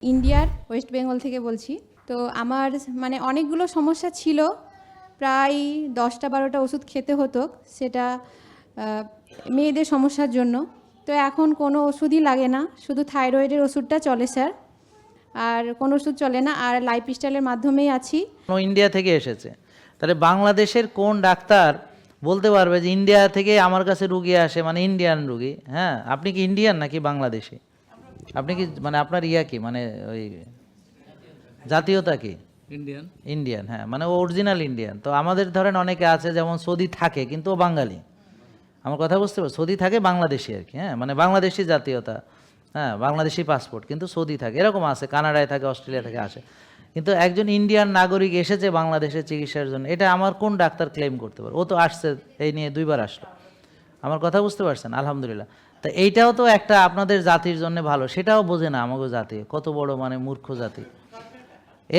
ইন্ডিয়ার ওয়েস্ট বেঙ্গল থেকে বলছি। তো আমার মানে অনেকগুলো সমস্যা ছিল, প্রায় 10টা-12টা ওষুধ খেতে হতো, সেটা মেয়েদের সমস্যার জন্য। তো এখন কোনো ওষুধই লাগে না, শুধু থাইরয়েডের ওষুধটা চলে স্যার, আর কোনো ওষুধ চলে না, আর লাইফস্টাইলের মাধ্যমেই আছি। ইন্ডিয়া থেকে এসেছে, তাহলে বাংলাদেশের কোন ডাক্তার বলতে পারবে যে ইন্ডিয়া থেকে আমার কাছে রুগী আসে, মানে ইন্ডিয়ান রুগী? হ্যাঁ, আপনি কি ইন্ডিয়ান নাকি বাংলাদেশি? আপনি কি মানে আপনার কি মানে ওই জাতীয়তা কি? ইন্ডিয়ান। ইন্ডিয়ান, হ্যাঁ, মানে অরিজিনাল ইন্ডিয়ান। তো আমাদের ধরেন অনেকে আছে যেমন সৌদি থাকে কিন্তু ও বাঙালি, আমার কথা বুঝতে পারো, সৌদি থাকে বাংলাদেশি আর কি, হ্যাঁ, মানে বাংলাদেশি জাতীয়তা, হ্যাঁ, বাংলাদেশি পাসপোর্ট কিন্তু সৌদি থাকে, এরকম আছে, কানাডায় থাকে, অস্ট্রেলিয়া থেকে আসে। কিন্তু একজন ইন্ডিয়ান নাগরিক এসেছে বাংলাদেশে চিকিৎসার জন্য, এটা আমার কোন ডাক্তার ক্লেম করতে পারে? ও তো আসছে, এই নিয়ে 2বার আসলো, আমার কথা বুঝতে পারছেন? আলহামদুলিল্লাহ। তা এইটাও তো একটা আপনাদের জাতির জন্য ভালো, সেটাও বোঝে না আমাকে জাতি, কত বড় মানে মূর্খ জাতি।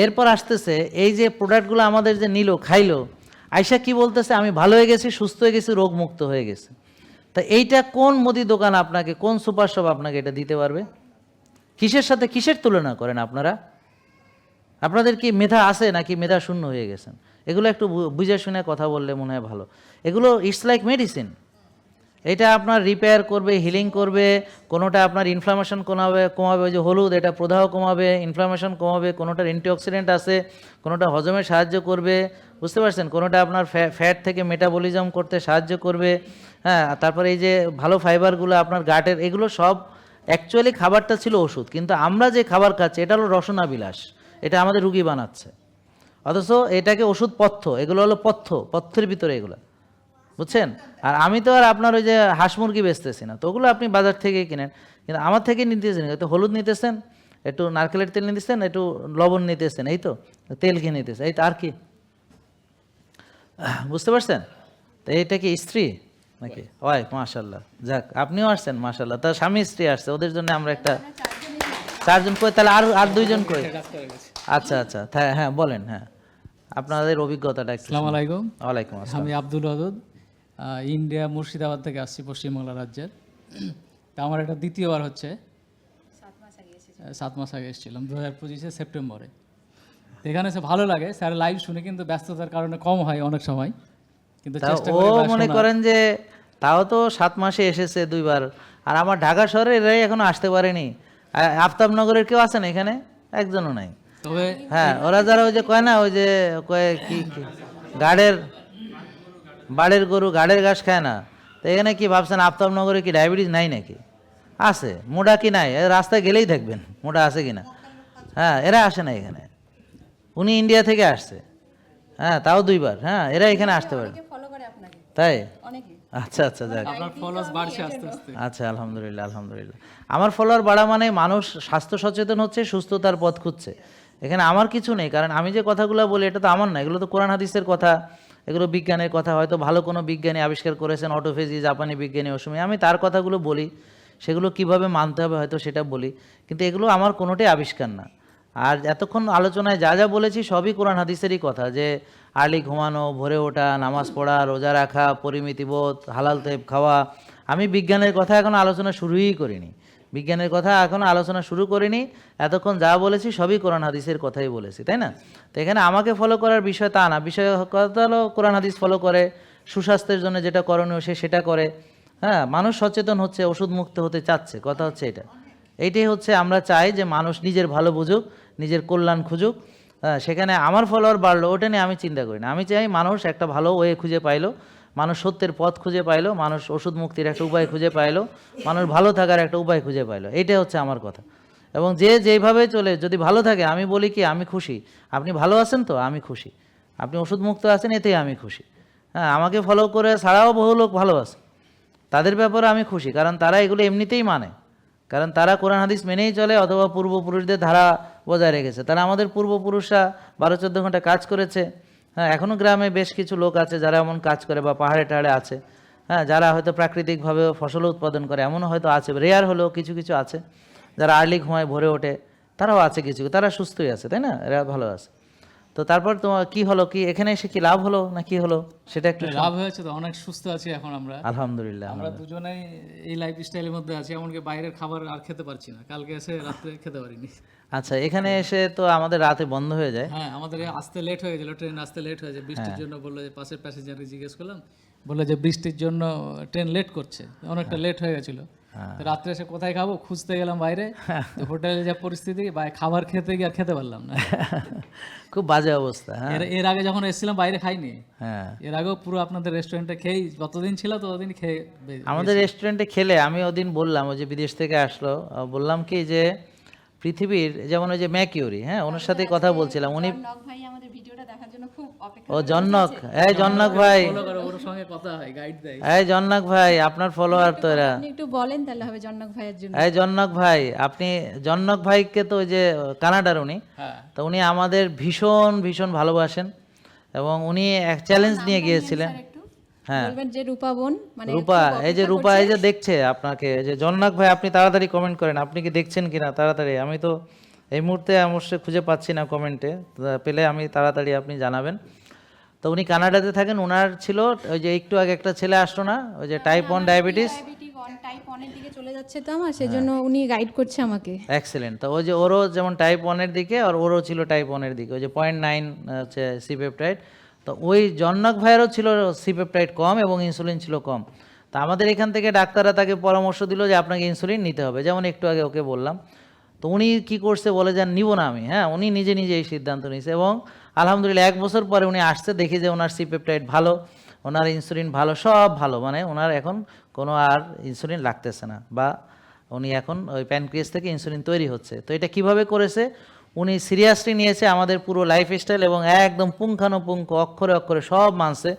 এরপর আসতেছে এই যে প্রোডাক্টগুলো আমাদের যে নিল, খাইলো, আয়সা কি বলতেছে, আমি ভালো হয়ে গেছি, সুস্থ হয়ে গেছি, রোগমুক্ত হয়ে গেছে। তা এইটা কোন মুদি দোকান আপনাকে, কোন সুপার শপ আপনাকে এটা দিতে পারবে? কিসের সাথে কিসের তুলনা করেন আপনারা? আপনাদের কি মেধা আছে নাকি মেধা শূন্য হয়ে গেছেন? এগুলো একটু বুঝে শুনে কথা বললে মনে হয় ভালো। এগুলো ইটস লাইক মেডিসিন, এটা আপনার রিপেয়ার করবে, হিলিং করবে, কোনোটা আপনার ইনফ্লামেশন কমাবে, ওই যে হলুদ, এটা প্রদাহ কমাবে, ইনফ্লামেশন কমাবে, কোনোটার অ্যান্টিঅক্সিডেন্ট আছে, কোনোটা হজমে সাহায্য করবে, বুঝতে পারছেন, কোনোটা আপনার ফ্যাট থেকে মেটাবলিজম করতে সাহায্য করবে, হ্যাঁ, তারপরে এই যে ভালো ফাইবারগুলো আপনার গাটের, এগুলো সব অ্যাকচুয়ালি খাবারটা ছিল ওষুধ, কিন্তু আমরা যে খাবার খাচ্ছি এটা হলো রসনা বিলাস, এটা আমাদের রুগী বানাচ্ছে, অথচ এটাকে ওষুধ পথ্য, এগুলো হলো পথ্যের ভিতরে এগুলো, বুঝছেন? আর আমি তো আর আপনার ওই যে হাঁস মুরগি বেচতেছি না, তো ওগুলো আপনি বাজার থেকেই কিনেন, কিন্তু আমার থেকে নিতেছেন, একটু হলুদ নিতেছেন, একটু নারকেলের তেল নিতেছেন, একটু লবণ নিতেছেন, এই তো তেল কিনে নিতেছেন, এই তো, আর কি? বুঝতে পারছেন? তো এইটা কি স্ত্রী নাকি ওয়াইফ? মাশাল্লাহ, যাক, আপনিও আসছেন মাশাল্লাহ, তার স্বামী স্ত্রী আসছে, ওদের জন্য আমরা একটা 4জন কই, তাহলে আর 2জন কই? আচ্ছা আচ্ছা, হ্যাঁ বলেন, হ্যাঁ, আপনাদের অভিজ্ঞতাটা একটু। আসসালামু আলাইকুম। ওয়ালাইকুম আসসালাম। আমি আব্দুল ওয়াদুদ, ইন্ডিয়া মুর্শিদাবাদ থেকে আসছি, পশ্চিমবাংলা রাজ্যের। তা আমার এটা দ্বিতীয়বার হচ্ছে, 7 মাস আগে এসেছিলাম 2025 সেপ্টেম্বরে। তো এখানে এসে ভালো লাগে, স্যার লাইভ শুনে, কিন্তু ব্যস্ততার কারণে কম হয় অনেক সময়, কিন্তু তা চেষ্টা ও করি মনে করেন যে তাও তো 7 মাসে এসেছে 2বার, আর আমার ঢাকা শহরে এরাই এখনো আসতে পারেনি। আফতাবনগরের কেউ আছেন এখানে? একজনও নাই। তবে হ্যাঁ, ওরা যারা ওই যে কয় না, ওই যে কয় কি বাড়ের গরু গাড়ের ঘাস খায় না, তো এখানে কি ভাবছেন আফতাবনগরে কি ডায়াবেটিস নাই নাকি? আছে। মোটা কি নাই? রাস্তায় গেলেই দেখবেন মোটা আছে কিনা। হ্যাঁ, এরা আসে না এখানে, উনি ইন্ডিয়া থেকে আসছে, হ্যাঁ, তাও 2বার, হ্যাঁ, এরা এখানে আসতে পারে, তাই? আচ্ছা আচ্ছা, যাক, আপনার ফলোয়ার্স বাড়ছে আস্তে আস্তে। আচ্ছা, আলহামদুলিল্লাহ আলহামদুলিল্লাহ। আমার ফলোয়ার বাড়া মানে মানুষ স্বাস্থ্য সচেতন হচ্ছে, সুস্থতার পথ খুঁজছে, এখানে আমার কিছু নেই। কারণ আমি যে কথাগুলো বলি এটা তো আমার না, এগুলো তো কোরআন হাদিসের কথা, এগুলো বিজ্ঞানের কথা, হয়তো ভালো কোনো বিজ্ঞানী আবিষ্কার করেছেন, অটোফেজি, জাপানি বিজ্ঞানী ওসময়, আমি তার কথাগুলো বলি, সেগুলো কিভাবে মানতে হবে হয়তো সেটা বলি, কিন্তু এগুলো আমার কোনোটাই আবিষ্কার না। আর এতক্ষণ আলোচনায় যা যা বলেছি সবই কোরআন হাদিসেরই কথা, যে আর্লি ঘুমানো, ভোরে ওঠা, নামাজ পড়া, রোজা রাখা, পরিমিতিবোধ, হালাল তেব খাওয়া। আমি বিজ্ঞানের কথা এখন আলোচনা শুরুই করিনি, বিজ্ঞানের কথা এখনও আলোচনা শুরু করিনি, এতক্ষণ যা বলেছি সবই কোরআন হাদিসের কথাই বলেছি, তাই না? তো এখানে আমাকে ফলো করার বিষয় তা না, বিষয় কথা হলো কোরআন হাদিস ফলো করে, সুস্বাস্থ্যের জন্য যেটা করণীয় সে সেটা করে, হ্যাঁ, মানুষ সচেতন হচ্ছে, ওষুধ মুক্ত হতে চাচ্ছে, কথা হচ্ছে এটা। এইটাই হচ্ছে আমরা চাই যে মানুষ নিজের ভালো বুঝুক, নিজের কল্যাণ খুঁজুক, হ্যাঁ, সেখানে আমার ফলোয়ার বাড়লো ওটা নিয়ে আমি চিন্তা করি না। আমি চাই মানুষ একটা ভালো ওয়ে খুঁজে পাইলো, মানুষ সত্যের পথ খুঁজে পাইলো, মানুষ ওষুধ মুক্তির একটা উপায় খুঁজে পাইলো, মানুষ ভালো থাকার একটা উপায় খুঁজে পাইলো, এইটাই হচ্ছে আমার কথা। এবং যে যেইভাবে চলে যদি ভালো থাকে, আমি বলি কি আমি খুশি, আপনি ভালো আছেন তো আমি খুশি, আপনি ওষুধ মুক্ত আছেন এতেই আমি খুশি। হ্যাঁ, আমাকে ফলো করে ছাড়াও বহু লোক ভালো আছে, তাদের ব্যাপারে আমি খুশি, কারণ তারা এগুলো এমনিতেই মানে, কারণ তারা কোরআন হাদিস মেনেই চলে, অথবা পূর্বপুরুষদের ধারা বজায় রেখেছে। তারা আমাদের পূর্বপুরুষরা 12-14 ঘন্টা কাজ করেছে, হ্যাঁ, এখনও গ্রামে বেশ কিছু লোক আছে যারা এমন কাজ করে, বা পাহাড়ে টাহাড়ে আছে, হ্যাঁ, যারা হয়তো প্রাকৃতিকভাবে ফসল উৎপাদন করে, এমনও হয়তো আছে, রেয়ার হলেও কিছু কিছু আছে, যারা আর্লি ঘুমায় ভোরে ওঠে, তারাও আছে কিছু, তারা সুস্থই আছে, তাই না? এরা ভালো আছে। তো তারপর তোমার কি হলো, কি এখানে এসে কি লাভ হলো না কি হলো সেটা একটু লাভ হয়েছে তো, অনেক সুস্থ আছি এখন আমরা। আলহামদুলিল্লাহ। আমরা দুজনেই এই লাইফ স্টাইলের মধ্যে আছি, এমনকি বাইরের খাবার আর খেতে পারছি না, কালকে এসে রাত্রে খেতে পারিনি। আচ্ছা, এখানে এসে তো আমাদের রাতে বন্ধ হয়ে যায়। হ্যাঁ, আমাদের আসতে লেট হয়ে গেছিল, ট্রেন আসতে লেট হয়ে যায় বৃষ্টির জন্য। বললো যে পাশের প্যাসেঞ্জারকে জিজ্ঞেস করলাম, বললো যে বৃষ্টির জন্য ট্রেন লেট করছে, অনেকটা লেট হয়ে গেছিল। তো রাত্রে এসে কোথায় খাবো খুঁজতে গেলাম বাইরে, তো হোটেলে যা পরিস্থিতি, খাবার খেতে গিয়ে আর খেতে পারলাম না। খুব বাজে অবস্থা। হ্যাঁ, এর আগে যখন এসেছিলাম বাইরে খাইনি, হ্যাঁ। এর আগেও পুরো আপনাদের রেস্টুরেন্টে খেয়ে যতদিন ছিল ততদিন খেয়ে আমাদের রেস্টুরেন্টে খেলে আমি ওদিন বললাম, ওই যে বিদেশ থেকে আসলো, বললাম কি যে পৃথিবীর যেমন ওই যে ম্যাকিউরি, হ্যাঁ, ওনার সাথে কথা বলছিলাম, উনি জনক ভাই আমাদের ভিডিওটা দেখার জন্য খুব অপেক্ষা ও জন্নক, এই জন্নক ভাই, ফলো করো, ওর সঙ্গে কথা হয়, গাইড দেয়। এই জন্নক ভাই, আপনার ফলোয়ার তো এরা। আপনি একটু বলেন তাহলে হবে জনক ভাইয়ের জন্য। এই জন্নক ভাই, আপনি জন্নক ভাইকে তো ওই যে কানাডার উনি, হ্যাঁ, তো উনি আমাদের ভীষণ ভীষণ ভালোবাসেন এবং উনি এক চ্যালেঞ্জ নিয়ে গিয়েছিলেন। হ্যাঁ, বলবেন যে রূপা বোন, মানে রূপা, এই যে রূপা, এই যে দেখছে আপনাকে, এই যে জন্নক ভাই, আপনি তাড়াতাড়ি কমেন্ট করেন, আপনি কি দেখছেন কিনা তাড়াতাড়ি। আমি তো এই মুহূর্তে অবশ্যই খুঁজে পাচ্ছি না কমেন্টে, পেলে আমি তাড়াতাড়ি আপনি জানাবেন। তো উনি কানাডাতে থাকেন, ওনার ছিল ওই যে একটু আগে একটা ছেলে আসলো না, ওই যে টাইপ 1 ডায়াবেটিস, টাইপ 1 এর দিকে চলে যাচ্ছে তো আমার, সেজন্য উনি গাইড করছে আমাকে। এক্সেলেন্ট। তো ওই যে ওরও যেমন টাইপ 1 এর দিকে, আর ওরও ছিল টাইপ 1 এর দিকে, ওই যে 0.9 হচ্ছে সি পেপটাইড। তো ওই জন্নক ভাইয়েরও ছিল সি পেপটাইড কম এবং ইনসুলিন ছিল কম। তা আমাদের এখান থেকে ডাক্তাররা তাকে পরামর্শ দিল যে আপনাকে ইনসুলিন নিতে হবে, যেমন একটু আগে ওকে বললাম। তো উনি কি করছে বলে যান, নিব না আমি, হ্যাঁ, উনি নিজে নিজে এই সিদ্ধান্ত নিয়েছে এবং আলহামদুলিল্লাহ 1 বছর পরে উনি আসছে, দেখি যে ওনার সি পেপটাইড ভালো, ওনার ইনসুলিন ভালো, সব ভালো, মানে ওনার এখন কোনো আর ইনসুলিন লাগতেছে না, বা উনি এখন ওই প্যানক্রিয়াস থেকে ইনসুলিন তৈরি হচ্ছে। তো এটা কিভাবে করেছে, উনি সিরিয়াসলি নিয়েছে আমাদের পুরো লাইফস্টাইল এবং একদম পুঙ্খানুপুঙ্খ অক্ষরে অক্ষরে সব মানছে।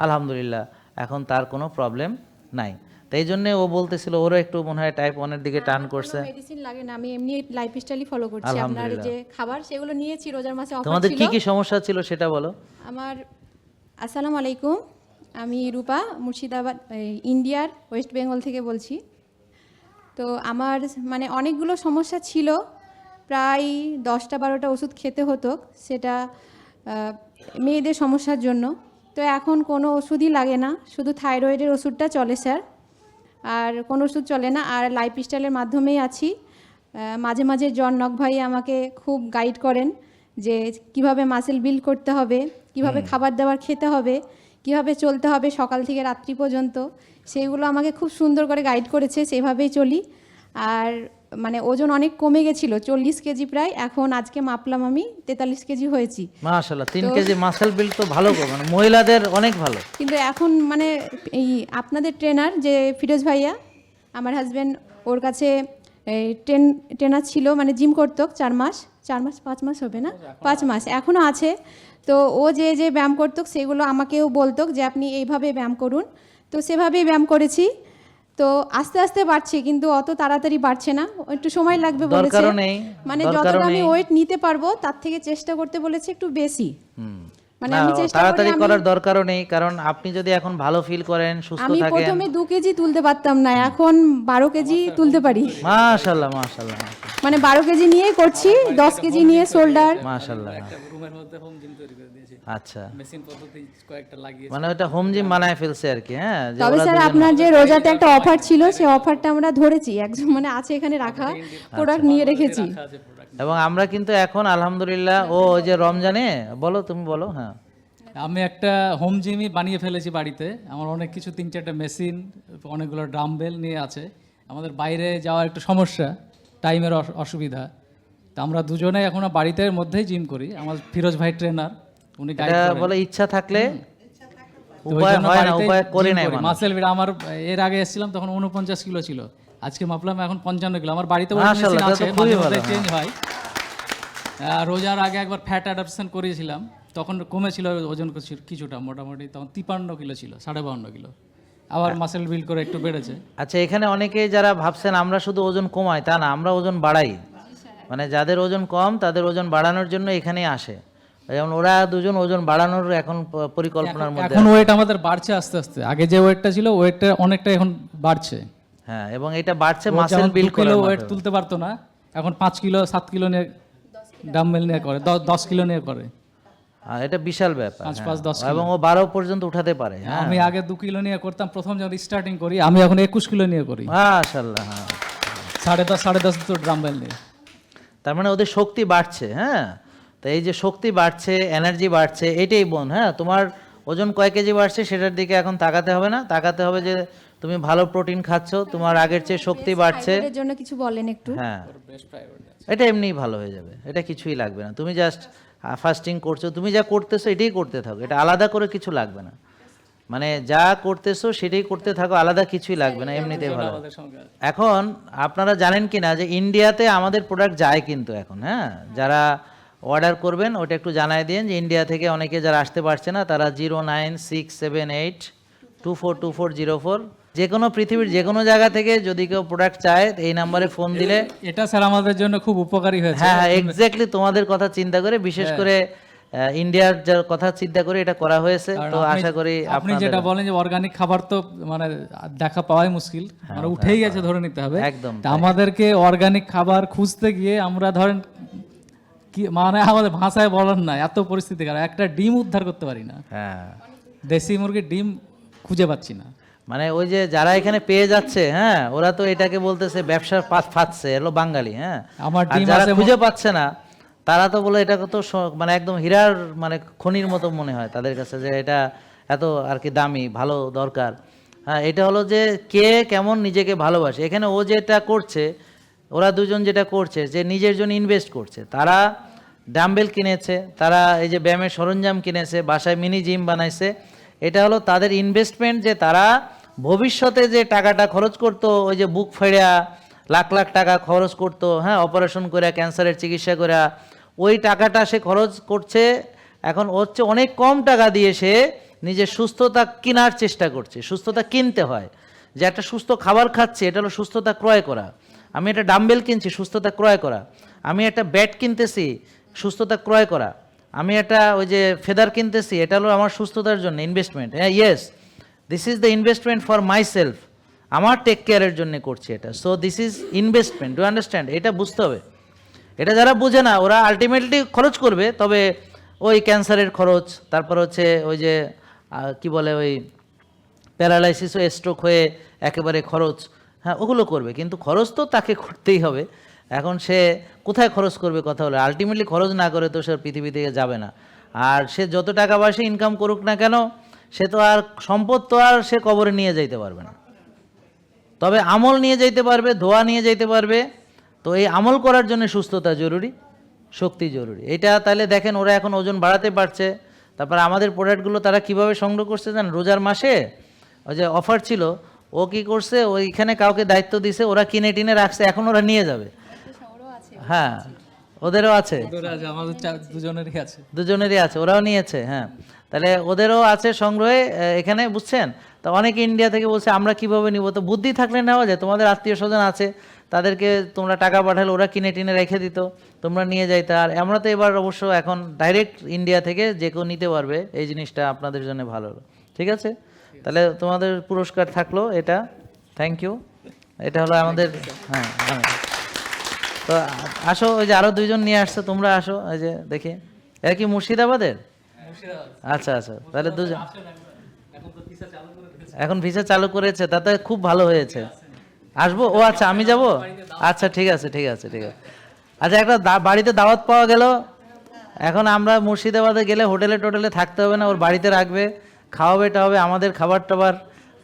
আলহামদুলিল্লাহ এখন তার কোনো প্রবলেম নাই। তাই জন্যে ও বলতেছিল ওরও একটু মনে হয় টাইপ 1 এর দিকে টার্ন করছে। মেডিসিন লাগে না, আমি এমনি লাইফস্টাইলই ফলো করছি। আপনার আলহামদুলিল্লাহ। যে খাবার সেগুলো নিয়েছি, রোজার মাসে অফার তোমাদের ছিল। কি কি সমস্যা ছিল সেটা বলো। আমার আসসালামু আলাইকুম, আমি রূপা, মুর্শিদাবাদ, ইন্ডিয়ার ওয়েস্ট বেঙ্গল থেকে বলছি। তো আমার মানে অনেকগুলো সমস্যা ছিল, প্রায় 10টা-12টা ওষুধ খেতে হতো, সেটা মেয়েদের সমস্যার জন্য। তো এখন কোনো ওষুধই লাগে না, শুধু থাইরয়েডের ওষুধটা চলে স্যার, আর কোনো ওষুধ চলে না। আর লাইফস্টাইলের মাধ্যমেই আছি। মাঝে মাঝে জনক ভাই আমাকে খুব গাইড করেন যে কিভাবে মাসেল বিল্ড করতে হবে, কিভাবে খাবার দাবার খেতে হবে, কিভাবে চলতে হবে সকাল থেকে রাত্রি পর্যন্ত, সেইগুলো আমাকে খুব সুন্দর করে গাইড করেছে, সেভাবেই চলি। আর মানে ওজন অনেক কমে গেছিল, 40 কেজি প্রায়, এখন আজকে মাপলাম আমি 43 কেজি হয়েছি। মাশাআল্লাহ, 3 কেজি মাসেল বিল্ড তো ভালো, মানে মহিলাদের অনেক ভালো। কিন্তু এখন মানে এই আপনাদের ট্রেনার যে ফিরোজ ভাইয়া, আমার হাজব্যান্ড, ওর কাছে ট্রেনার ছিল, মানে জিম করতো 5 মাস হবে না, 5 মাস এখনও আছে। তো ও যে যে ব্যায়াম করতো সেগুলো আমাকেও বলতো যে আপনি এইভাবে ব্যায়াম করুন, তো সেভাবেই ব্যায়াম করেছি। তো আস্তে আস্তে বাড়ছে, কিন্তু অত তাড়াতাড়ি বাড়ছে না, একটু সময় লাগবে বলেছে। দরকারও নেই, মানে দরকারও যতটা আমি নেই। ওয়েট নিতে পারবো তার থেকে চেষ্টা করতে বলেছে একটু বেশি। মানে না, আমি চেষ্টা করি, তাড়াতাড়ি করার দরকারও নেই, কারণ আপনি যদি এখন ভালো ফিল করেন, সুস্থ আমি থাকেন। প্রথমে 2 কেজি তুলতে পারতাম না, এখন 12 কেজি তুলতে পারি। মাশাআল্লাহ মাশাআল্লাহ মানে 12 কেজি নিয়ে করছি, 10 কেজি নিয়ে শোল্ডার। মাশাআল্লাহ। একটা রুমের মধ্যে হোম জিম তৈরি করে দিয়েছি, আচ্ছা, মেশিন পদ্ধতি কয়েকটা লাগিয়ে। মানে ওটা হোম জিম বানায় ফেলছে আর কি। হ্যাঁ, যে তবে ওরা স্যার দুজন- আপনার যে রোজাতে একটা অফার ছিল, সেই অফারটা আমরা ধরেছি, একজন মানে আছে এখানে রাখা, প্রোডাক্ট নিয়ে রেখেছি। আছে প্রোডাক্ট। এবং আমরা কিন্তু এখন আলহামদুলিল্লাহ, ও ওই যে রমজানে, বলো তুমি বলো। হ্যাঁ, আমি একটা হোম জিমই বানিয়ে ফেলেছি বাড়িতে। আমার অনেক কিছু 3-4টা মেশিন, অনেকগুলো ড্রামবেল নিয়ে আছে। আমাদের বাইরে যাওয়ার একটু সমস্যা, টাইমের অসুবিধা, তো আমরা দুজনে এখনো বাড়িতে মধ্যেই জিম করি। আমার ফিরোজ ভাই ট্রেনার, উনি গাইড এটা করেন। বলে ইচ্ছা থাকলে তো ওই উপায় জন্য হয় না, বাড়িতেই উপায় করে gym নাই করি। মানুষ। মাসেল বিল্ড আমার এর আগে এসেছিলাম তখন 49 কিলো ছিল, আজকে মাপলাম এখন 55 কিলো। আমার বাড়িতে ওয়েট মেশিন মাশাআল্লাহ, আছে, তাহলে তো খুবই মাঝে মধ্যে ভালো, চেঞ্জ হয়। রোজার আগে একবার ফ্যাট অ্যাডাপশন করিয়েছিলাম, তখন কমেছিল ওজন কিছুটা, মোটামুটি তখন 53 কিলো ছিল, 52.5 কিলো। আবার মাসেল বিল্ড করে একটু বেড়েছে। আচ্ছা, এখানে অনেকেই যারা ভাবছেন আমরা শুধু ওজন কমাই, তা না, আমরা ওজন বাড়াই। মানে যাদের ওজন কম তাদের ওজন বাড়ানোর জন্য এখানেই আসে। যেমন ওরা দুজন ওজন বাড়ানোর এখন পরিকল্পনার মধ্যে এখন ওয়েট আমাদের বাড়ছে আস্তে আস্তে, আগে যে ওয়েটটা ছিল ওয়েটটা অনেকটা এখন বাড়ছে। হ্যাঁ, এবং এটা বাড়ছে মাসেল বিল্ড কিলো করার ওয়েট মাধ্যমে। তুলতে পারতো না, এখন 5 কিলো 7 কিলো নিয়ে ডাম্বেল নিয়ে করে, 10 কিলো নিয়ে করে। আর এটা বিশাল ব্যাপার। 5-10 হ্যাঁ, এবং ও 12 পর্যন্ত উঠাতে পারে। হ্যাঁ, আমি আগে 2 কিলো নিয়ে করতাম প্রথম যখন স্টার্টিং করি, আমি এখন 21 কিলো নিয়ে করি, মাশাআল্লাহ। হ্যাঁ, 10.5 তো ড্রাম্বেল নিয়ে। তার মানে ওদের শক্তি বাড়ছে। হ্যাঁ, তো এই যে শক্তি বাড়ছে, এনার্জি বাড়ছে, এটাই বোন। হ্যাঁ, তোমার ওজন কয় কেজি বাড়ছে সেটার দিকে এখন তাকাতে হবে না, তাকাতে হবে যে তুমি ভালো প্রোটিন খাচ্ছ, তোমার আগের চেয়ে শক্তি বাড়ছে। এর জন্য কিছু বলেন একটু। হ্যাঁ, এটা এমনিই ভালো হয়ে যাবে, এটা কিছুই লাগবে না। তুমি জাস্ট ফাস্টিং করছো, তুমি যা করতেছো এটাই করতে থাকো, এটা আলাদা করে কিছু লাগবে না। মানে যা করতেছো সেটাই করতে থাকো, আলাদা কিছুই লাগবে না, এমনিতেই ভালো। আমাদের সঙ্গে এখন আপনারা জানেন কি না যে ইন্ডিয়াতে আমাদের প্রোডাক্ট যায় কিন্তু এখন। হ্যাঁ, যারা অর্ডার করবেন ওটা একটু জানাই দিন যে ইন্ডিয়া থেকে অনেকে যারা আসতে পারছে না তারা 09678242404 যে কোনো পৃথিবীর যে কোনো জায়গা থেকে যদি কেউ প্রোডাক্ট চায় এই নাম্বারে ফোন দিলে। এটা স্যার আমাদের জন্য খুব উপকারী হয়েছে। হ্যাঁ, এক্স্যাক্টলি তোমাদের কথা চিন্তা করে, বিশেষ করে ইন্ডিয়ার যার কথা চিন্তা করে এটা করা হয়েছে। কারণ তো আপনি- আশা করি আপনি যেটা বলেন যে অর্গানিক খাবার তো মানে দেখা পাওয়াই মুশকিল, মানে উঠেই গেছে ধরে নিতে হবে। একদম তা আমাদেরকে অর্গানিক খাবার খুঁজতে গিয়ে আমরা ধরেন কি মানে আমাদের ভাষায় বলার না, এত পরিস্থিতি খারাপ, একটা ডিম উদ্ধার করতে পারি না, হ্যাঁ, দেশি মুরগির ডিম খুঁজে পাচ্ছি না। মানে ওই যে যারা এখানে পেয়ে যাচ্ছে, হ্যাঁ, ওরা তো এটাকে বলতেছে ব্যবসার ফাঁদছে, এলো বাঙালি। হ্যাঁ, আমার আর ডিম যারা আছে খুঁজে পাচ্ছে না তারা তো বলে এটাকে তো মানে একদম হীরার মানে খনির মতো মনে হয় তাদের কাছে, যে এটা এত আর কি দামি, ভালো, দরকার। হ্যাঁ, এটা হলো যে কে কেমন নিজেকে ভালোবাসে। এখানে ও যেটা করছে, ওরা দুজন যেটা করছে যে নিজের জন্য ইনভেস্ট করছে। তারা ডাম্বেল কিনেছে, তারা এই যে ব্যায়ামের সরঞ্জাম কিনেছে, বাসায় মিনি জিম বানাইছে। এটা হলো তাদের ইনভেস্টমেন্ট, যে তারা ভবিষ্যতে যে টাকাটা খরচ করতো, ওই যে বুক ফেড়া লাখ লাখ টাকা খরচ করতো, হ্যাঁ, অপারেশন করে ক্যান্সারের চিকিৎসা করে, ওই টাকাটা সে খরচ করছে এখন হচ্ছে অনেক কম টাকা দিয়ে সে নিজের সুস্থতা কেনার চেষ্টা করছে। সুস্থতা কিনতে হয়, যে একটা সুস্থ খাবার খাচ্ছে, এটা হলো সুস্থতা ক্রয় করা। আমি একটা ডাম্বেল কিনছি, সুস্থতা ক্রয় করা। আমি একটা ব্যাট কিনতেছি, সুস্থতা ক্রয় করা। আমি একটা ওই যে ফেদার কিনতেছি, এটা হলো আমার সুস্থতার জন্য ইনভেস্টমেন্ট। হ্যাঁ, yes, this is the investment for my self, আমার টেক কেয়ারের জন্য করছি এটা। So this is investment, do understand? এটা বুঝতে হবে। এটা যারা বুঝে না ওরা আলটিমেটলি খরচ করবে, তবে ওই ক্যান্সারের খরচ, তারপর হচ্ছে ওই যে কি বলে ওই প্যারালাইসিস ও স্ট্রোক হয়ে একেবারে খরচ, হ্যাঁ, ওগুলো করবে। কিন্তু খরচ তো তাকে করতেই হবে। এখন সে কোথায় খরচ করবে কথা হলো, আলটিমেটলি খরচ না করে তো সে পৃথিবী থেকে যাবে না। আর সে যত টাকা পয়সা ইনকাম করুক না কেন, সে তো আর সম্পদ তো আর সে কবরে নিয়ে যাইতে পারবে না, তবে আমল নিয়ে যাইতে পারবে, দোয়া নিয়ে যাইতে পারবে। তো এই আমল করার জন্য সুস্থতা জরুরি, শক্তি জরুরি। এটা তাহলে দেখেন ওরা এখন ওজন বাড়াতে পারছে। তারপর আমাদের প্রোডাক্টগুলো তারা কিভাবে সংগ্রহ করছে জানেন? রোজার মাসে ওই যে অফার ছিল, ও কি করছে, ওইখানে কাউকে দায়িত্ব দিছে, ওরা কিনে টিনে রাখছে, এখন ওরা নিয়ে যাবে। হ্যাঁ, ওদেরও আছে, আমাদের দুজনেরই আছে, দুজনেরই আছে, ওরাও নিয়েছে। হ্যাঁ, তাহলে ওদেরও আছে সংগ্রহে এখানে, বুঝছেন? তো অনেকে ইন্ডিয়া থেকে বলছে আমরা কিভাবে নিব, তো বুদ্ধি থাকলে নেওয়া যায়। তোমাদের আত্মীয় স্বজন আছে, তাদেরকে তোমরা টাকা পাঠালে ওরা কিনে টিনে রেখে দিত, তোমরা নিয়ে যাইতে। আর আমরা তো এবার অবশ্য এখন ডাইরেক্ট ইন্ডিয়া থেকে যে কেউ নিতে পারবে, এই জিনিসটা আপনাদের জন্য ভালো হলো। ঠিক আছে, তাহলে তোমাদের পুরস্কার থাকলো এটা, থ্যাংক ইউ। এটা হলো আমাদের, হ্যাঁ হ্যাঁ। তো আসো, ওই যে আরো দুইজন নিয়ে আসছো, তোমরা আসো। ওই যে দেখি, এরা কি মুর্শিদাবাদের? আচ্ছা আচ্ছা, তাহলে দুজন এখন ভিসা চালু করেছে, তাতে খুব ভালো হয়েছে। আসবো, ও আচ্ছা, আমি যাব। আচ্ছা ঠিক আছে ঠিক আছে ঠিক আছে। আচ্ছা, একটা বাড়িতে দাওয়াত পাওয়া গেল। এখন আমরা মুর্শিদাবাদে গেলে হোটেলে টোটেলে থাকতে হবে না, ওর বাড়িতে রাখবে, খাওয়াবে টাওয়াবে, আমাদের খাবার টাবার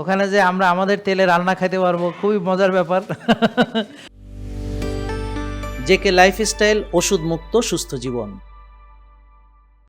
ওখানে যে আমরা আমাদের তেলে রান্না খাইতে পারবো, খুবই মজার ব্যাপার। জেকে লাইফস্টাইল, ওষুধ মুক্ত সুস্থ জীবন।